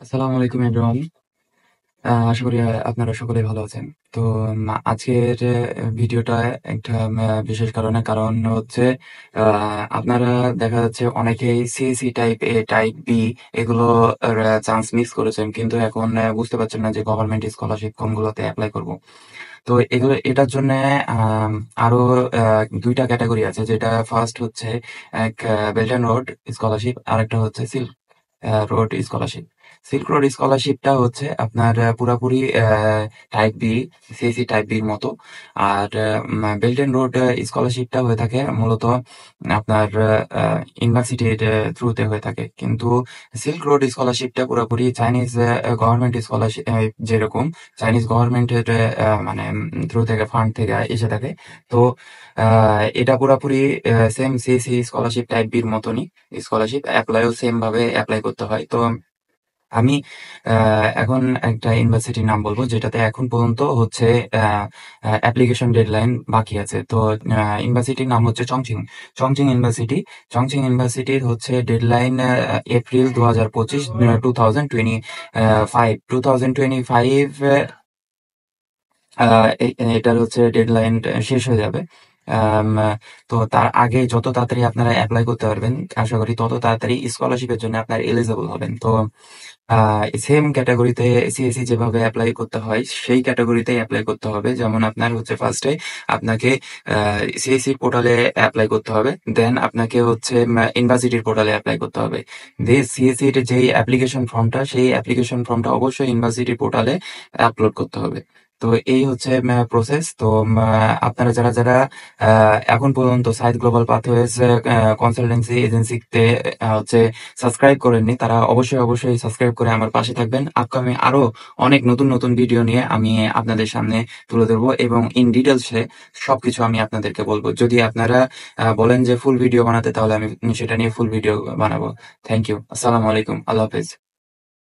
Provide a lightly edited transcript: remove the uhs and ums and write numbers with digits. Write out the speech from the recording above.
আসসালামু আলাইকুম এভরিওয়ান। আশা করি আপনারা সকলেই ভালো আছেন। তো আজকের ভিডিওটা একটা বিশেষ কারণ হচ্ছে আ আপনারা দেখা যাচ্ছে অনেকেই সিএসই টাইপ এ, টাইপ বি এগুলো চান্স মিস করেছেন। কিন্তু এখন বুঝতে পারছেন না যে গভর্নমেন্ট স্কলারশিপ কোনগুলোতে এপ্লাই করব। তো এটার জন্যে আম আরো আ ২ টা ক্যাটেগরি আছে। যেটা ফার্স্ট হচ্ছে এক বেল্ট অ্যান্ড রোড স্কলারশিপ, আরেকটা হচ্ছে Silk Road scholarship. Silk Road স্কলারশিপটা হচ্ছে আপনার পুরাপুরি টাইপ বি, সিএসই টাইপ বির মতো। আর বেল্ট অ্যান্ড রোড স্কলারশিপটা হয়ে থাকে মূলত আপনার ইউনিভার্সিটির থ্রুতে হয়ে থাকে। কিন্তু সিল্ক রোড স্কলারশিপটা পুরোপুরি চাইনিজ গভর্নমেন্ট স্কলারশিপ, যেরকম চাইনিজ গভর্নমেন্টের মানে থ্রু থেকে ফান্ড থেকে এসে থাকে। তো এটা পুরাপুরি সেম সিএসি স্কলারশিপ টাইপ বির মতনই স্কলারশিপ, অ্যাপ্লাইও সেম ভাবে অ্যাপ্লাই করতে হয়। তো আমি এখন একটা ইউনিভার্সিটির নাম বলবো যেটাতে এখন পর্যন্ত হচ্ছে অ্যাপ্লিকেশন ডেডলাইন বাকি আছে। তো ইউনিভার্সিটির নাম হচ্ছে চংচিং ইউনিভার্সিটি। চংচিং ইউনিভার্সিটির হচ্ছে ডেডলাইন এপ্রিল 2025, 2025 এটার হচ্ছে ডেডলাইন শেষ হয়ে যাবে। আম, তো তার আগে যত তাড়াতাড়ি আপনারা অ্যাপ্লাই করতে পারবেন, আশা করি তত তাড়াতাড়ি স্কলারশিপের জন্য আপনার এলিজিবল হবেন। তো সেম ক্যাটাগরিতে সিএসসি যেভাবে অ্যাপ্লাই করতে হয় সেই ক্যাটাগরিতেই অ্যাপ্লাই করতে হবে। যেমন আপনার হচ্ছে ফার্স্টে আপনাকে সিএসসি পোর্টালে অ্যাপ্লাই করতে হবে, দেন আপনাকে হচ্ছে ইউনিভার্সিটির পোর্টালে অ্যাপ্লাই করতে হবে। সিএসসির যেই অ্যাপ্লিকেশন ফর্মটা, সেই অ্যাপ্লিকেশন ফর্মটা অবশ্যই ইউনিভার্সিটির পোর্টালে আপলোড করতে হবে। তো এই হচ্ছে প্রসেস। তো আপনারা যারা যারা এখন পর্যন্ত সাইদ গ্লোবাল পাথওয়েজ কনসালটেন্সি এজেন্সিতে হচ্ছে সাবস্ক্রাইব করেননি, তারা অবশ্যই সাবস্ক্রাইব করে আমার পাশে থাকবেন। আপকামিং আরো অনেক নতুন নতুন ভিডিও নিয়ে আমি আপনাদের সামনে তুলে ধরবো এবং ইন ডিটেলসে সবকিছু আমি আপনাদেরকে বলবো। যদি আপনারা বলেন যে ফুল ভিডিও বানাতে, তাহলে আমি সেটা নিয়ে ফুল ভিডিও বানাবো। Thank you. আসসালামু আলাইকুম। আল্লাহ হাফেজ।